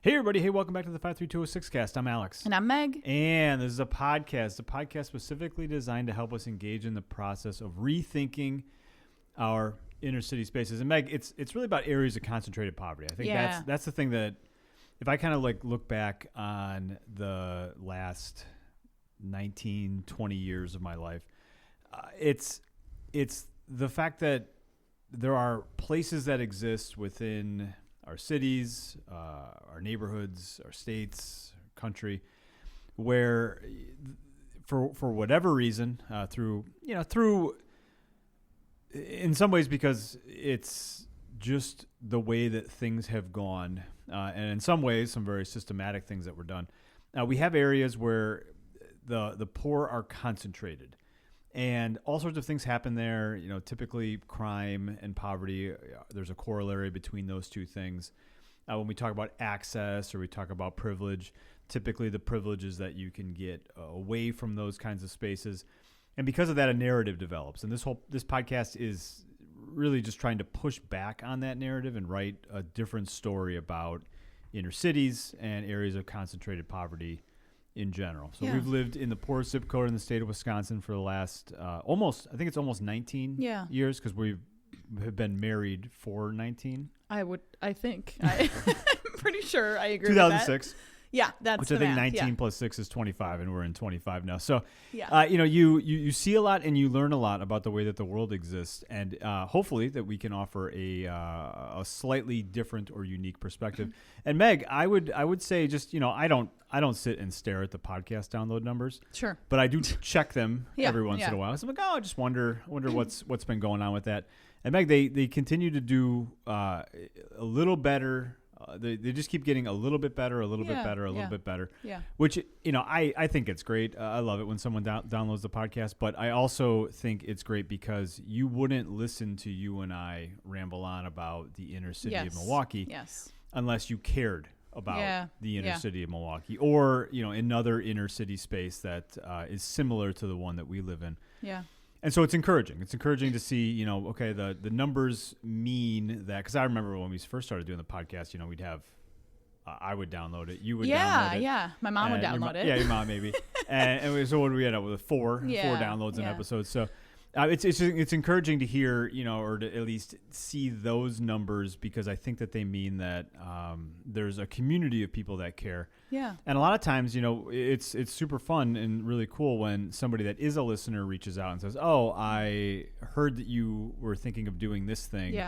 Hey everybody, hey, welcome back to the 53206 cast. I'm Alex. And I'm Meg. And this is a podcast specifically designed to help us engage in the process of rethinking our inner city spaces. And Meg, it's really about areas of concentrated poverty. I think that's the thing that, if I kind of like look back on the last 19, 20 years of my life, it's the fact that there are places that exist within our cities, our neighborhoods, our states, our country, where for whatever reason, through in some ways because it's just the way that things have gone, and in some ways some very systematic things that were done. We have areas where the poor are concentrated. And all sorts of things happen there. Typically crime and poverty, there's a corollary between those two things. When we talk about access or we talk about privilege, typically the privilege is that you can get away from those kinds of spaces. And because of that, a narrative develops. And this podcast is really just trying to push back on that narrative and write a different story about inner cities and areas of concentrated poverty in general. So we've lived in the poorest zip code in the state of Wisconsin for the last almost 19 years, because we have been married for 19. I'm pretty sure I agree 2006. with that. Yeah, that's which the I think math. 19 plus 6 is 25, and we're in 25 now. So, yeah. You see a lot and you learn a lot about the way that the world exists, and hopefully that we can offer a slightly different or unique perspective. And Meg, I would say just I don't sit and stare at the podcast download numbers. Sure. But I do check them every once in yeah. a while. So I'm like, I just wonder what's been going on with that. And Meg, they continue to do a little better. They just keep getting a little bit better, a little bit better. Yeah. Which, I think it's great. I love it when someone downloads the podcast. But I also think it's great because you wouldn't listen to you and I ramble on about the inner city of Milwaukee unless you cared about the inner city of Milwaukee, or, another inner city space that is similar to the one that we live in. Yeah. And so it's encouraging. It's encouraging to see, okay, the numbers mean that, because I remember when we first started doing the podcast, we'd have, I would download it, you would download it. Yeah, my mom would download it. Yeah, your mom maybe. So what did we end up with? Four downloads an episode. So it's encouraging to hear, or to at least see those numbers, because I think that they mean that there's a community of people that care. Yeah. And a lot of times, it's super fun and really cool when somebody that is a listener reaches out and says, "Oh, I heard that you were thinking of doing this thing,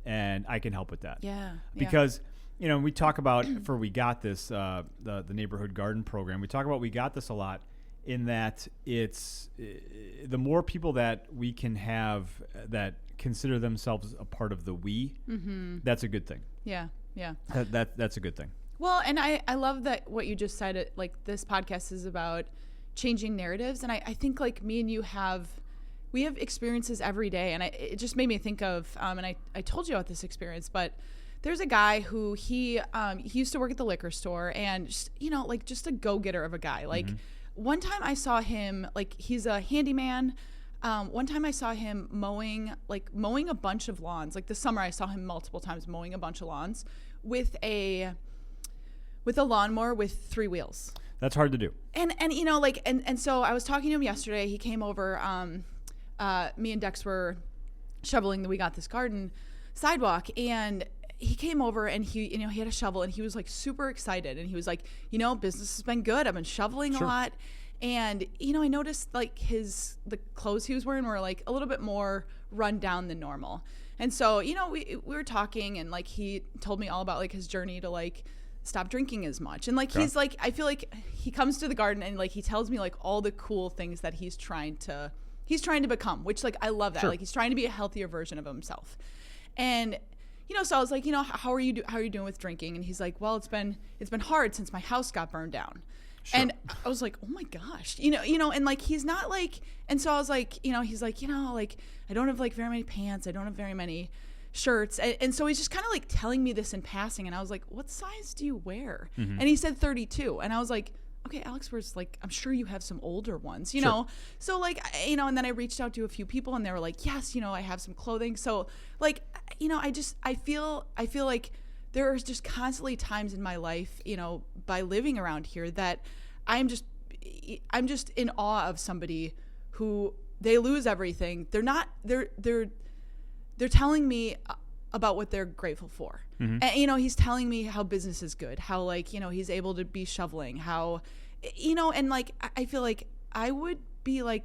and I can help with that." Yeah. Because we talk about for We Got This, the neighborhood garden program. We talk about We Got This a lot, in that it's the more people that we can have that consider themselves a part of the we, that's a good thing. Yeah. That's a good thing. Well, and I love that what you just said, like this podcast is about changing narratives. And I think like me and you we have experiences every day. And it just made me think of, and I told you about this experience, but there's a guy who he used to work at the liquor store, and just, just a go-getter of a guy. Like one time I saw him, like he's a handyman. One time I saw him mowing a bunch of lawns. Like this summer I saw him multiple times mowing a bunch of lawns with a lawnmower with 3 wheels. That's hard to do. And so I was talking to him yesterday. He came over. Me and Dex were shoveling the We Got This garden sidewalk, and he came over and he had a shovel, and he was like super excited, and he was like, business has been good. I've been shoveling a lot. And, I noticed like the clothes he was wearing were like a little bit more run down than normal. And so, we were talking, and like he told me all about like his journey to like stop drinking as much. And like he's like, I feel like he comes to the garden and like he tells me like all the cool things that he's trying to become, which like I love that. Like he's trying to be a healthier version of himself. And so I was like, how are you doing with drinking? And he's like, well, it's been hard since my house got burned down. Sure. And I was like, oh my gosh, and like, he's not like, and so I was like, he's like, like I don't have like very many pants. I don't have very many shirts. And so he's just kind of like telling me this in passing. And I was like, what size do you wear? And he said 32. And I was like, okay, Alex wears like, I'm sure you have some older ones, you know? So like, and then I reached out to a few people and they were like, yes, I have some clothing. So like, I feel like there are just constantly times in my life, by living around here, that I'm just in awe of somebody who they lose everything. They're telling me about what they're grateful for. Mm-hmm. And, he's telling me how business is good, how he's able to be shoveling, how, and I feel like I'd be like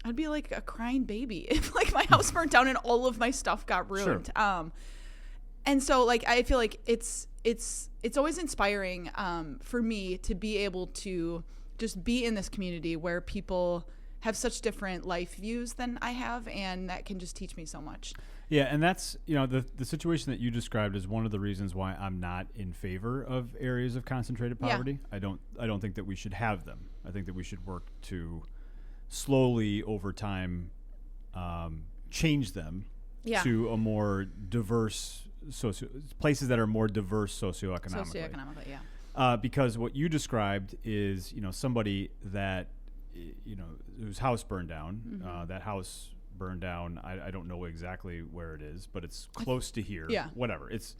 a crying baby if my house burnt down and all of my stuff got ruined. Sure. And so I feel like it's always inspiring for me to be able to just be in this community where people have such different life views than I have, and that can just teach me so much. Yeah, and that's the situation that you described is one of the reasons why I'm not in favor of areas of concentrated poverty. Yeah. I don't think that we should have them. I think that we should work to slowly over time change them to a more diverse places that are more diverse socioeconomically. Socioeconomically, yeah. Because what you described is somebody that whose house burned down. Mm-hmm. That house burned down. I don't know exactly where it is, but it's close to here. Yeah. Whatever. It's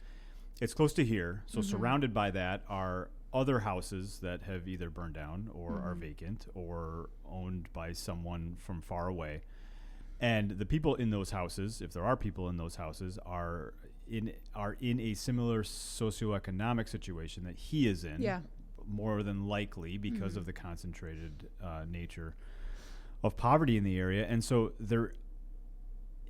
close to here. So Mm-hmm. surrounded by that are other houses that have either burned down or Mm-hmm. are vacant or owned by someone from far away. And the people in those houses, if there are people in those houses, are in a similar socioeconomic situation that he is in. Yeah. More than likely because Mm-hmm. of the concentrated nature of poverty in the area. And so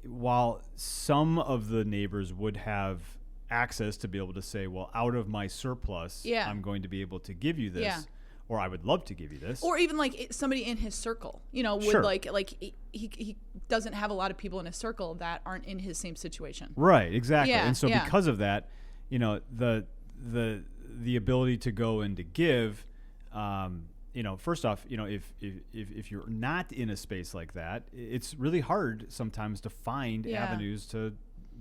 while some of the neighbors would have access to be able to say, well, out of my surplus, I'm going to be able to give you this, or I would love to give you this. Or even somebody in his circle, would Sure. he doesn't have a lot of people in his circle that aren't in his same situation. Right, exactly. Yeah, and so yeah. because of that, the ability to go and to give, first off, if you're not in a space like that, it's really hard sometimes to find avenues to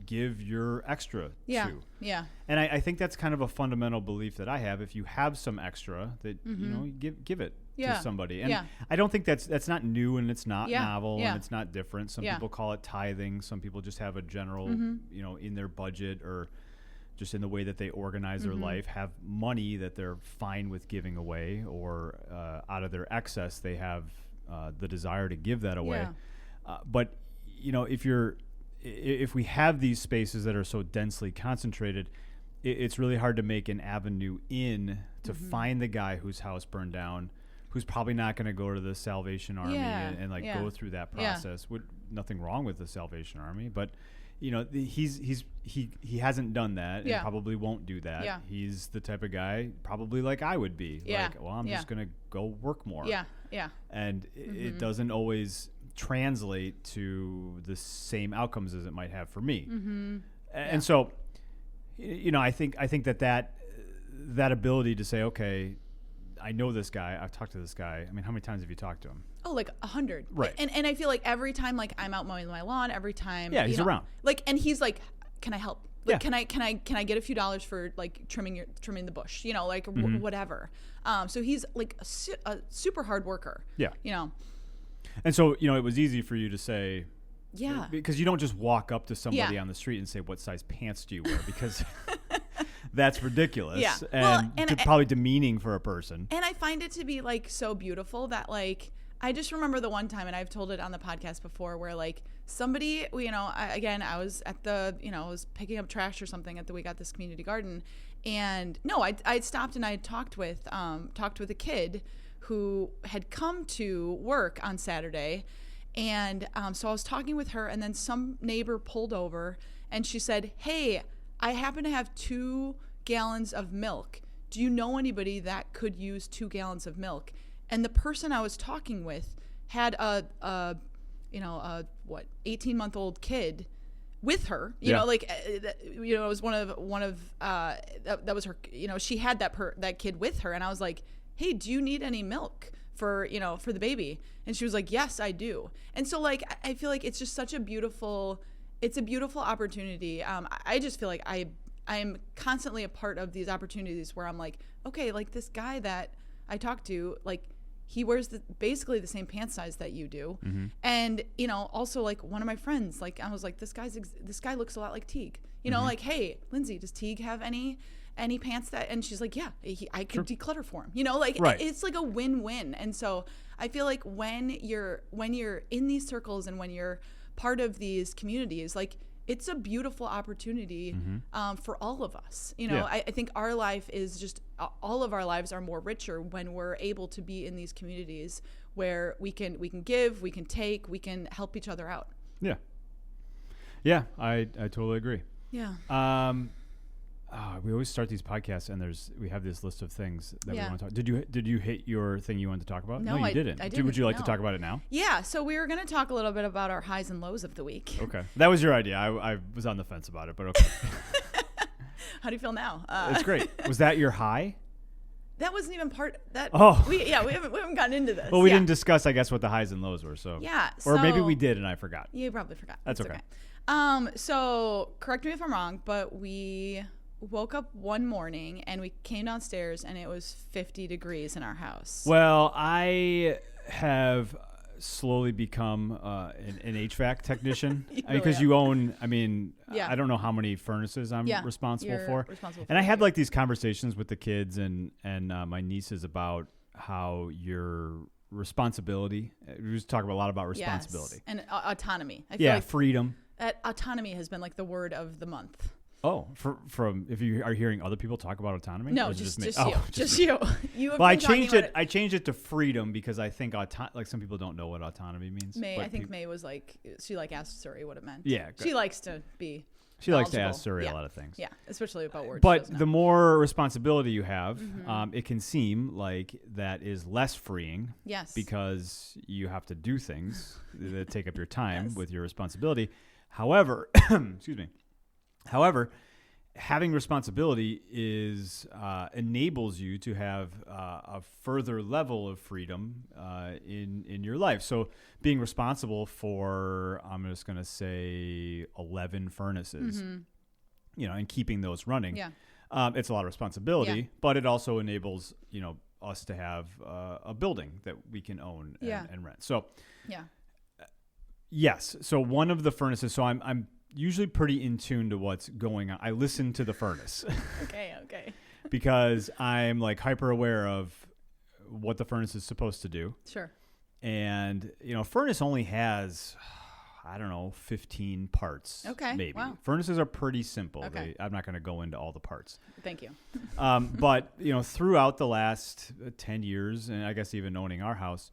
give your extra Yeah. to. Yeah. And I think that's kind of a fundamental belief that I have. If you have some extra, that you give it to somebody. And I don't think that's not new, and it's not novel, and it's not different. Some people call it tithing. Some people just have a general, in their budget or just in the way that they organize their life, have money that they're fine with giving away, or out of their excess, they have the desire to give that away. But if we have these spaces that are so densely concentrated, it's really hard to make an avenue in to find the guy whose house burned down, who's probably not going to go to the Salvation Army and go through that process. Nothing wrong with the Salvation Army, but he hasn't done that and probably won't do that. Yeah. He's the type of guy probably like I would be. Like, well, I'm just going to go work more. Yeah. Yeah. And it doesn't always translate to the same outcomes as it might have for me. And so, I think that ability to say, okay, I know this guy, I've talked to this guy. I mean, how many times have you talked to him? Oh, like 100. Right. And I feel like every time I'm out mowing my lawn, every time he's around. And he's like, can I help? Can I get a few dollars for trimming the bush? Whatever. So he's like a super hard worker. Yeah. And so, it was easy for you to say, because you don't just walk up to somebody on the street and say, what size pants do you wear? Because that's ridiculous. Yeah. And probably demeaning for a person. And I find it to be so beautiful that I just remember the one time, and I've told it on the podcast before, where somebody, I was at I was picking up trash or something at We Got This Community Garden. And no, I'd stopped and I had talked with a kid who had come to work on Saturday. And so I was talking with her, and then some neighbor pulled over and she said, hey, I happen to have 2 gallons of milk. Do you know anybody that could use 2 gallons of milk? And the person I was talking with had a 18-month-old kid with her, it was one of that was her, she had that kid with her. And I was like, hey, do you need any milk for the baby? And she was like, yes, I do. And so I feel like it's just such a beautiful opportunity. I just feel like I'm constantly a part of these opportunities where I'm like, okay, this guy that I talked to, he wears basically the same pant size that you do. And, you know, also like one of my friends, like I was like, this guy looks a lot like Teague, you know, like, hey, Lindsay, does Teague have any pants that, and she's like, yeah, I could declutter for him, you know, like it's like a win-win. And so I feel like when you're in these circles and when you're part of these communities, like it's a beautiful opportunity for all of us. You know, I think our life is just, all of our lives are more richer when we're able to be in these communities where we can give, we can take, we can help each other out. Yeah. Yeah, I totally agree. Yeah. We always start these podcasts and we have this list of things that we want to talk. Did you hit your thing you wanted to talk about? No, you didn't. I didn't. Would you like to talk about it now? Yeah. So we were going to talk a little bit about our highs and lows of the week. Okay. That was your idea. I was on the fence about it, but okay. How do you feel now? It's great. Was that your high? That wasn't even part that. Oh. We haven't gotten into this. Well, we didn't discuss, I guess, what the highs and lows were. So yeah. Or maybe we did and I forgot. You probably forgot. That's okay. So correct me if I'm wrong, but we woke up one morning and we came downstairs and it was 50 degrees in our house. Well, I have slowly become an HVAC technician because you own, I don't know how many furnaces I'm responsible for. And I had like these conversations with the kids and my nieces about how your responsibility, we just talk a lot about responsibility. Yes. And autonomy. I feel like freedom. Autonomy has been like the word of the month. Oh, from if you are hearing other people talk about autonomy? No, just you. Just you. Well, I changed it. I changed it to freedom because I think like some people don't know what autonomy means. I think May was like, she like asked Suri what it meant. Yeah, she likes to be. She likes to ask Suri a lot of things. Yeah, especially about words. But the more responsibility you have, it can seem like that is less freeing. Yes. Because you have to do things that take up your time with your responsibility. However, excuse me. However, having responsibility enables you to have a further level of freedom in your life. So being responsible for, I'm just going to say 11 furnaces, and keeping those running. Yeah. It's a lot of responsibility, but it also enables, us to have a building that we can own and rent. So yes. So one of the furnaces, so I'm usually pretty in tune to what's going on. I listen to the furnace. Okay. Because I'm like hyper aware of what the furnace is supposed to do. Sure. And, furnace only has, 15 parts. Okay. Maybe. Wow. Furnaces are pretty simple. Okay. I'm not going to go into all the parts. Thank you. But, throughout the last 10 years, and I guess even owning our house,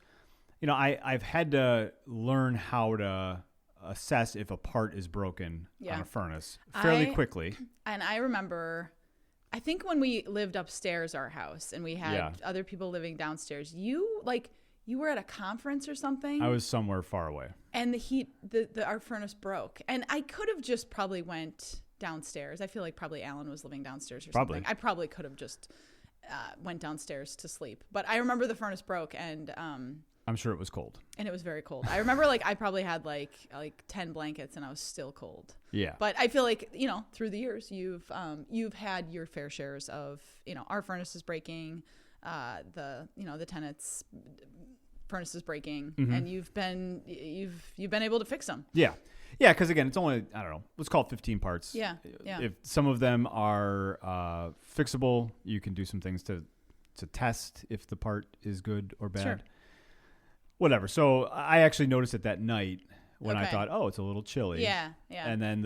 I've had to learn how to assess if a part is broken on a furnace fairly quickly. And I remember, I think when we lived upstairs our house and we had other people living downstairs, you were at a conference or something. I was somewhere far away. And our furnace broke. And I could have just probably went downstairs. I feel like probably Alan was living downstairs or something. I probably could have just went downstairs to sleep. But I remember the furnace broke and I'm sure it was cold. And it was very cold. I remember I probably had like 10 blankets and I was still cold. Yeah. But I feel like, through the years you've had your fair shares of, our furnace is breaking, the tenant's furnace is breaking, and you've been able to fix them. Yeah. Yeah, because again, it's only, let's call it 15 parts. Yeah. If some of them are fixable, you can do some things to test if the part is good or bad. Sure. Whatever. So I actually noticed it that night when I thought, it's a little chilly. Yeah. And then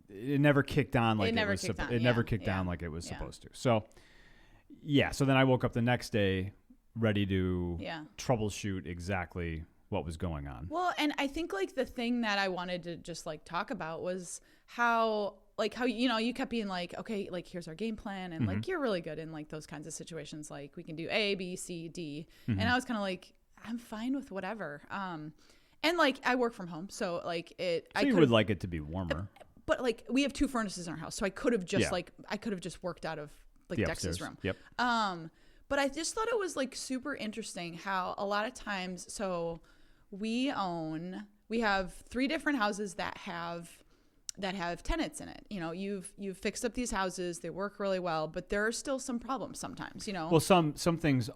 it never kicked on like it was supposed to. So so then I woke up the next day ready to troubleshoot exactly what was going on. Well, and I think the thing that I wanted to just talk about was how you kept being okay, here's our game plan, and you're really good in those kinds of situations, we can do A, B, C, D, and I was kind of I'm fine with whatever, and I work from home, so you would like it to be warmer, but we have 2 furnaces in our house, so I could have just worked out of Dex's room. Yep. But I just thought it was super interesting how a lot of times, so we have 3 different houses that have that have tenants in it. You've fixed up these houses, they work really well, but there are still some problems sometimes. Well, some things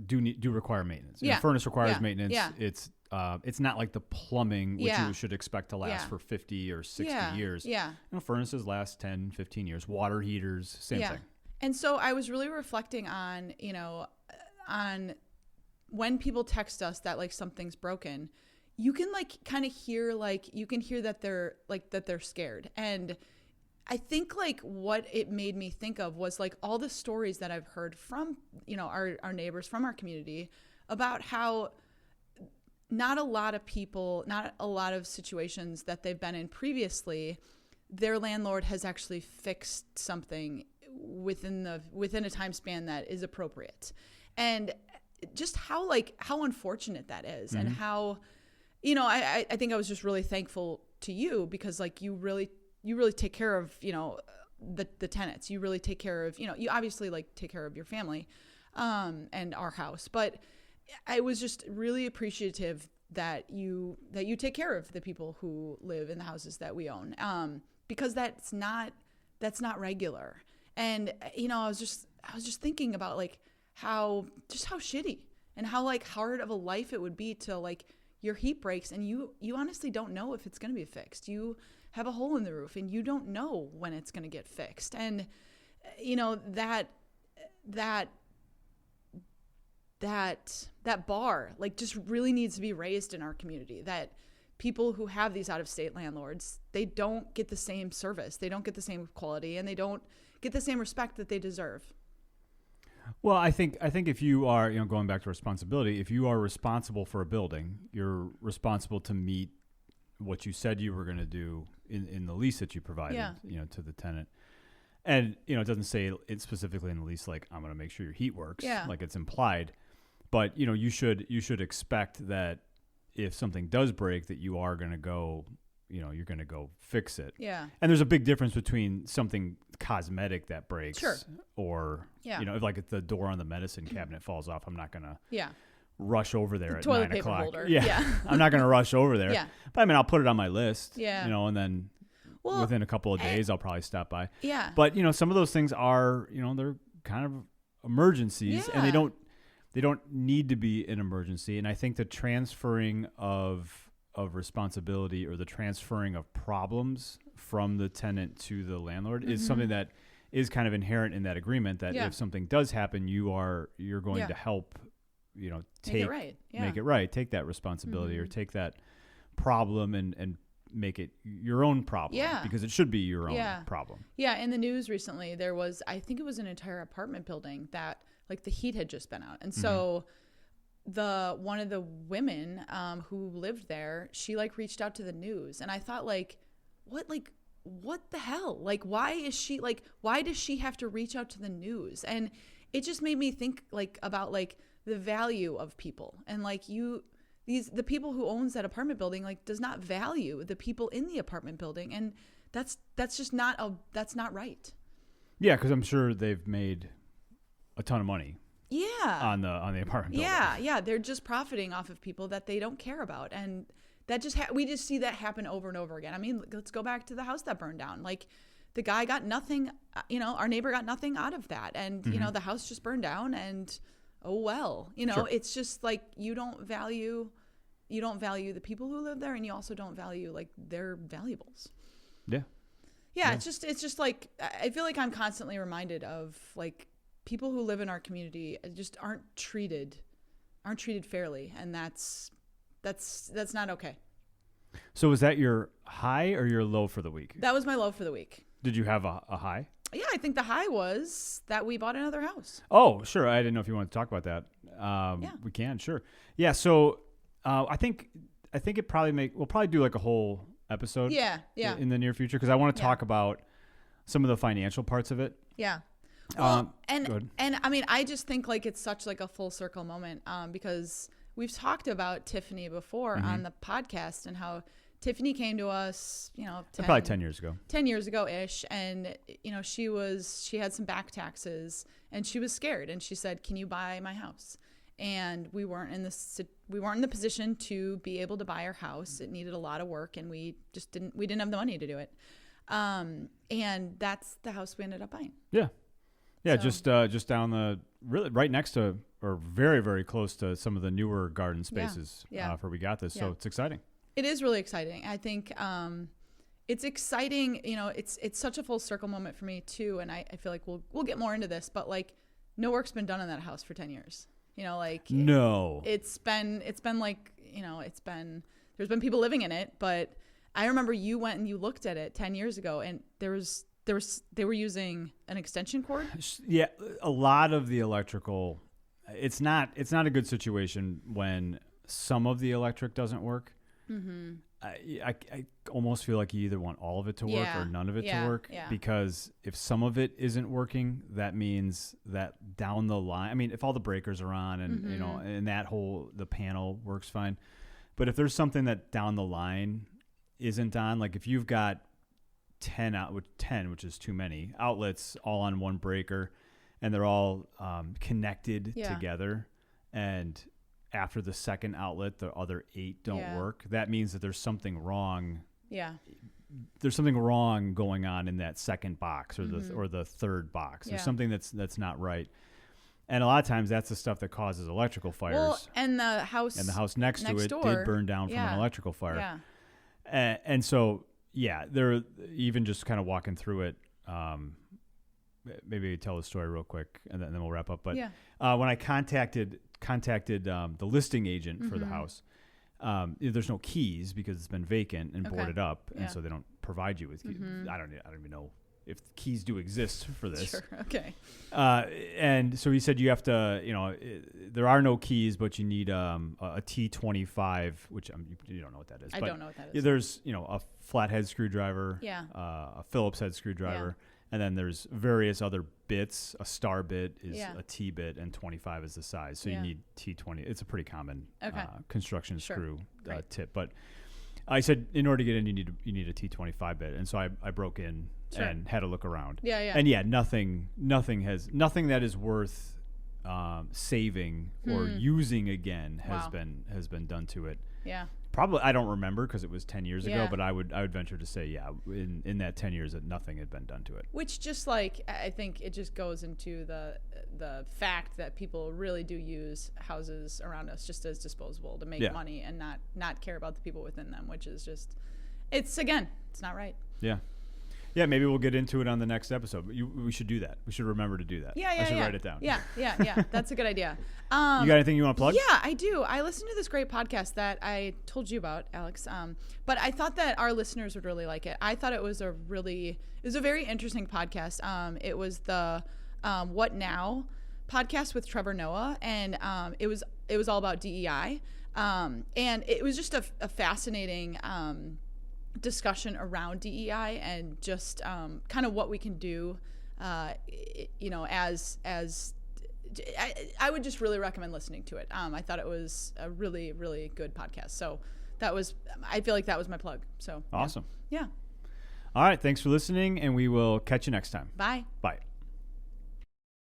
do require maintenance. Yeah. Furnace requires maintenance. Yeah. It's not like the plumbing, which Yeah. you should expect to last for 50 or 60 years. Yeah. Furnaces last 10, 15 years. Water heaters, same thing. And so I was really reflecting on, on when people text us that like something's broken, you can like kind of hear that they're scared. And I think like what it made me think of was like all the stories that I've heard from, our neighbors, from our community, about how not a lot of situations that they've been in previously, their landlord has actually fixed something within a time span that is appropriate. And just how unfortunate that is. And how, I think I was just really thankful to you because like you really take care of, the tenants. You really take care of, you obviously like take care of your family, and our house, but I was just really appreciative that you take care of the people who live in the houses that we own. Because that's not regular. And, I was just thinking about like how shitty and how like hard of a life it would be to like your heat breaks and you honestly don't know if it's going to be fixed. You have a hole in the roof and you don't know when it's going to get fixed. And, that bar like just really needs to be raised in our community, that people who have these out-of-state landlords, they don't get the same service, they don't get the same quality, and they don't get the same respect that they deserve. Well, I think if you are, going back to responsibility, if you are responsible for a building, you're responsible to meet what you said you were going to do in the lease that you provided, to the tenant. And, it doesn't say it specifically in the lease, like, I'm going to make sure your heat works, like it's implied. But, you should expect that if something does break, that you are going to go, you're going to go fix it. Yeah. And there's a big difference between something cosmetic that breaks, sure, or, if the door on the medicine cabinet falls off, I'm not going to rush over there at 9 o'clock. Holder. Yeah. I'm not going to rush over there. Yeah. But I mean, I'll put it on my list, yeah, and then within a couple of days, I'll probably stop by. Yeah. But, some of those things are, they're kind of emergencies, and they don't need to be an emergency. And I think the transferring of responsibility, or the transferring of problems from the tenant to the landlord, is something that is kind of inherent in that agreement, that if something does happen, you're going to help, make it right, take that responsibility, or take that problem and make it your own problem, because it should be your own problem. Yeah. In the news recently, there was, I think it was an entire apartment building that like the heat had just been out. And so one of the women who lived there, she like reached out to the news, and I thought like, what the hell? Like, why does she have to reach out to the news? And it just made me think like about like the value of people, and like the people who owns that apartment building like does not value the people in the apartment building. And that's just that's not right. Yeah. 'Cause I'm sure they've made a ton of money. Yeah. On the apartment building. Yeah. They're just profiting off of people that they don't care about. And that just, we just see that happen over and over again. I mean, let's go back to the house that burned down. Like the guy got nothing, our neighbor got nothing out of that. And, the house just burned down, and oh, well, sure. It's just like, you don't value the people who live there, and you also don't value like their valuables. Yeah. Yeah. It's just like, I feel like I'm constantly reminded of like, people who live in our community just aren't treated fairly, and that's not okay. So was that your high or your low for the week? That was my low for the week. Did you have a high? Yeah, I think the high was that we bought another house. Oh, sure. I didn't know if you wanted to talk about that. We can, sure. Yeah. So I think it we'll probably do like a whole episode. Yeah. In the near future, because I want to talk about some of the financial parts of it. Yeah. Well, and I mean, I just think like it's such like a full circle moment, because we've talked about Tiffany before on the podcast, and how Tiffany came to us, probably 10 years ago. 10 years ago ish, and she had some back taxes, and she was scared, and she said, "Can you buy my house?" and we weren't in the position to be able to buy our house. It needed a lot of work, and we didn't have the money to do it. And that's the house we ended up buying. Yeah. Yeah. So, just down really right next to, or very, very close to some of the newer garden spaces where we got this. So it's exciting. It is really exciting. I think, it's exciting. It's such a full circle moment for me too. And I feel like we'll get more into this, but like no work's been done in that house for 10 years. No, it's been like, there's been people living in it, but I remember you went and you looked at it 10 years ago, and they were using an extension cord. Yeah, a lot of the electrical. It's not a good situation when some of the electric doesn't work. Mm-hmm. I almost feel like you either want all of it to work or none of it to work, because if some of it isn't working, that means that down the line, I mean, if all the breakers are on and and the panel works fine, but if there's something that down the line isn't on, like if you've got 10, which is too many outlets all on one breaker, and they're all connected together, and after the second outlet, the other 8 don't work, that means that there's something wrong. Yeah. There's something wrong going on in that second box or the third box. There's something that's not right. And a lot of times that's the stuff that causes electrical fires. Well, and the house next to it did burn down from an electrical fire. Yeah. And so, they're even just kind of walking through it. Maybe tell the story real quick and then we'll wrap up. But when I contacted the listing agent for the house, there's no keys because it's been vacant and boarded up, and so they don't provide you with keys. I don't even know if keys do exist for this. Sure. Okay. And so he said you have to, there are no keys, but you need a T25, which you don't know what that is. I don't know what that is. There's a flathead screwdriver, a Phillips head screwdriver. And then there's various other bits. A star bit is a T bit, and 25 is the size. So you need T20. It's a pretty common construction screw tip. But I said in order to get in, you need a T25 bit, and so I broke in and had a look around. And nothing that is worth saving or using again has been done to it. Yeah. Probably, I don't remember because it was 10 years ago, but I would venture to say, in that 10 years that nothing had been done to it. Which just like, I think it just goes into the fact that people really do use houses around us just as disposable to make money and not care about the people within them, which is just, it's not right. Yeah. Yeah, maybe we'll get into it on the next episode. We should do that. We should remember to do that. I should write it down. Yeah. That's a good idea. You got anything you want to plug? Yeah, I do. I listened to this great podcast that I told you about, Alex. But I thought that our listeners would really like it. I thought it was a very interesting podcast. It was the What Now podcast with Trevor Noah, and it was all about DEI. And it was just a fascinating discussion around DEI and just kind of what we can do, as I would just really recommend listening to it. I thought it was a really, really good podcast. So I feel like that was my plug. So awesome. Yeah. All right. Thanks for listening, and we will catch you next time. Bye. Bye.